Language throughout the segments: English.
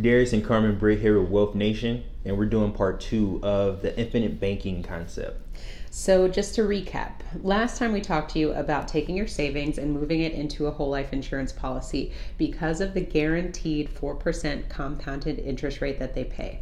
Darius and Carmen Bray here with Wealth Nation, and we're doing part 2 of the infinite banking concept. So just to recap, last time we talked to you about taking your savings and moving it into a whole life insurance policy because of the guaranteed 4% compounded interest rate that they pay.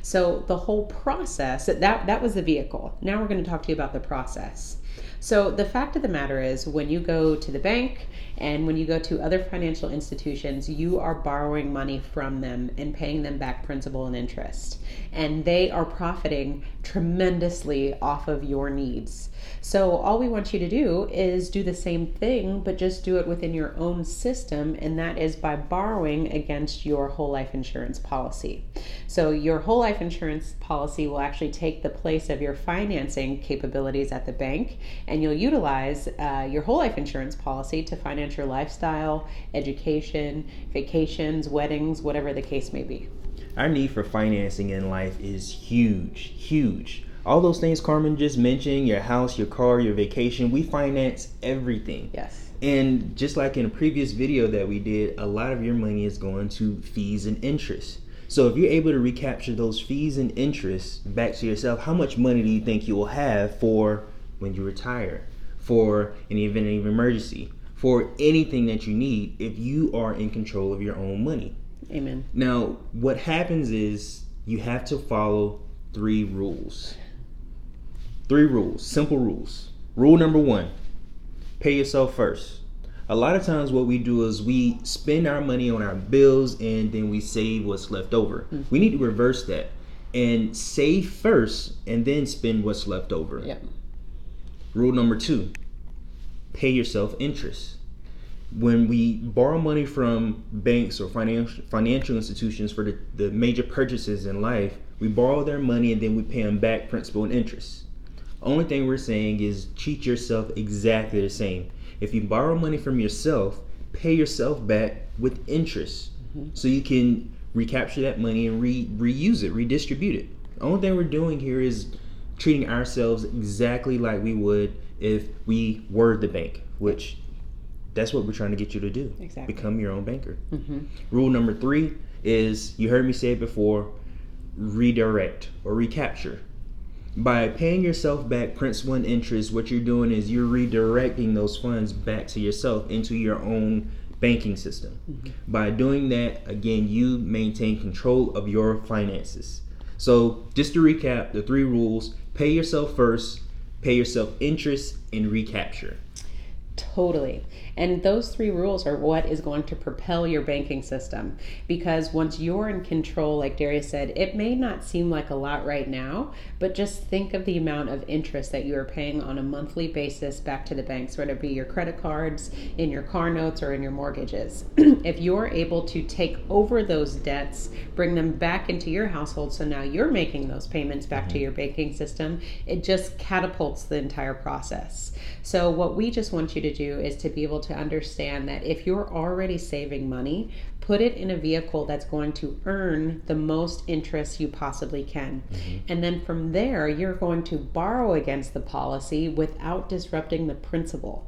So the whole process, that was the vehicle. Now we're going to talk to you about the process. So the fact of the matter is, when you go to the bank and when you go to other financial institutions, you are borrowing money from them and paying them back principal and interest. And they are profiting tremendously off of your needs. So all we want you to do is do the same thing, but just do it within your own system, and that is by borrowing against your whole life insurance policy. So your whole life insurance policy will actually take the place of your financing capabilities at the bank, and you'll utilize your whole life insurance policy to finance your lifestyle, education, vacations, weddings, whatever the case may be. Our need for financing in life is huge. All those things Carmen just mentioned, your house, your car, your vacation, we finance everything. Yes. And just like in a previous video that we did, a lot of your money is going to fees and interest. So if you're able to recapture those fees and interest back to yourself, how much money do you think you will have for when you retire, for an event of emergency, for anything that you need if you are in control of your own money? Amen. Now, what happens is you have to follow 3 rules. 3 rules, simple rules. Rule number 1, pay yourself first. A lot of times what we do is we spend our money on our bills and then we save what's left over. Mm-hmm. We need to reverse that and save first and then spend what's left over. Yep. Rule number 2, pay yourself interest. When we borrow money from banks or financial institutions for the major purchases in life, we borrow their money and then we pay them back principal and interest. Only thing we're saying is treat yourself exactly the same. If you borrow money from yourself, pay yourself back with interest, so you can recapture that money and reuse it, redistribute it. The only thing we're doing here is treating ourselves exactly like we would if we were the bank, which that's what we're trying to get you to do. Exactly. Become your own banker. Mm-hmm. Rule number 3 is, you heard me say it before, redirect or recapture. By paying yourself back principal and interest, what you're doing is you're redirecting those funds back to yourself into your own banking system. Mm-hmm. By doing that, again, you maintain control of your finances. So just to recap, the 3 rules: pay yourself first, pay yourself interest, and recapture. Totally. And those 3 rules are what is going to propel your banking system. Because once you're in control, like Darius said, it may not seem like a lot right now, but just think of the amount of interest that you are paying on a monthly basis back to the banks, whether it be your credit cards, in your car notes, or in your mortgages. If you're able to take over those debts, bring them back into your household, so now you're making those payments back to your banking system, it just catapults the entire process. So what we just want you to do is to be able to understand that if you're already saving money, put it in a vehicle that's going to earn the most interest you possibly can. Mm-hmm. And then from there, you're going to borrow against the policy without disrupting the principal.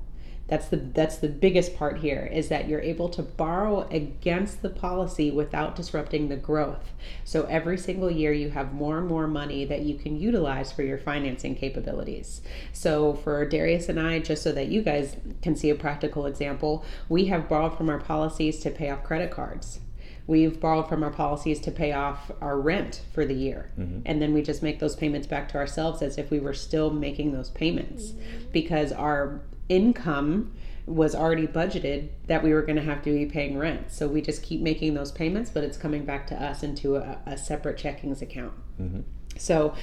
That's the biggest part here, is that you're able to borrow against the policy without disrupting the growth. So every single year you have more and more money that you can utilize for your financing capabilities. So for Darius and I, just so that you guys can see a practical example, we have borrowed from our policies to pay off credit cards. We've borrowed from our policies to pay off our rent for the year. Mm-hmm. And then we just make those payments back to ourselves as if we were still making those payments, because our income was already budgeted that we were going to have to be paying rent. So we just keep making those payments, but it's coming back to us into a separate checkings account. Mm-hmm. So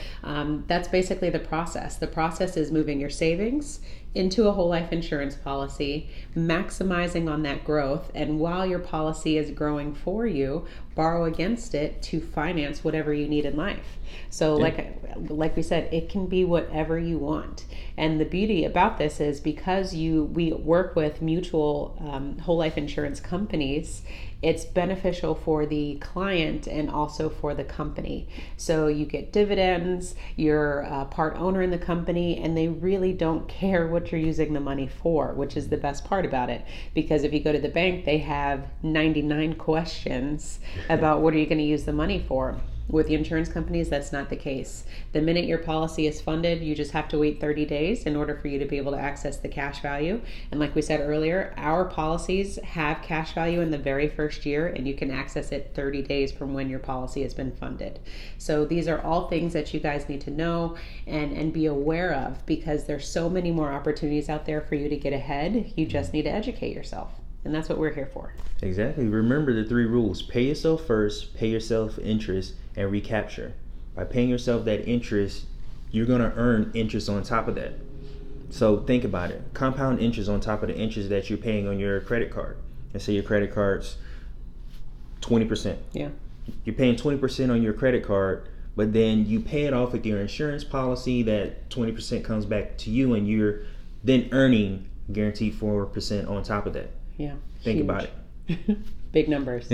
that's basically the process. The process is moving your savings into a whole life insurance policy, maximizing on that growth, and while your policy is growing for you, borrow against it to finance whatever you need in life. So like we said, it can be whatever you want. And the beauty about this is, because we work with mutual whole life insurance companies, it's beneficial for the client and also for the company. So you get dividends, you're a part owner in the company, and they really don't care what what you're using the money for, which is the best part about it. Because if you go to the bank, they have 99 questions about what are you going to use the money for. With the insurance companies, that's not the case. The minute your policy is funded, you just have to wait 30 days in order for you to be able to access the cash value. And like we said earlier, our policies have cash value in the very first year, and you can access it 30 days from when your policy has been funded. So these are all things that you guys need to know and be aware of, because there's so many more opportunities out there for you to get ahead. You just need to educate yourself. And that's what we're here for. Exactly. Remember the 3 rules. Pay yourself first, pay yourself interest, and recapture. By paying yourself that interest, you're going to earn interest on top of that. So think about it. Compound interest on top of the interest that you're paying on your credit card. Let's say your credit card's 20%. Yeah. You're paying 20% on your credit card, but then you pay it off with your insurance policy. That 20% comes back to you, and you're then earning guaranteed 4% on top of that. Yeah. Think Huge. about it. Big numbers.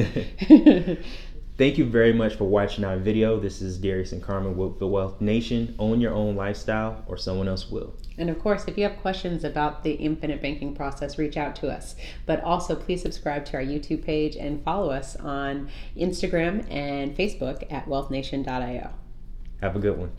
Thank you very much for watching our video. This is Darius and Carmen with the Wealth Nation. Own your own lifestyle, or someone else will. And of course, if you have questions about the infinite banking process, reach out to us. But also, please subscribe to our YouTube page and follow us on Instagram and Facebook at wealthnation.io. Have a good one.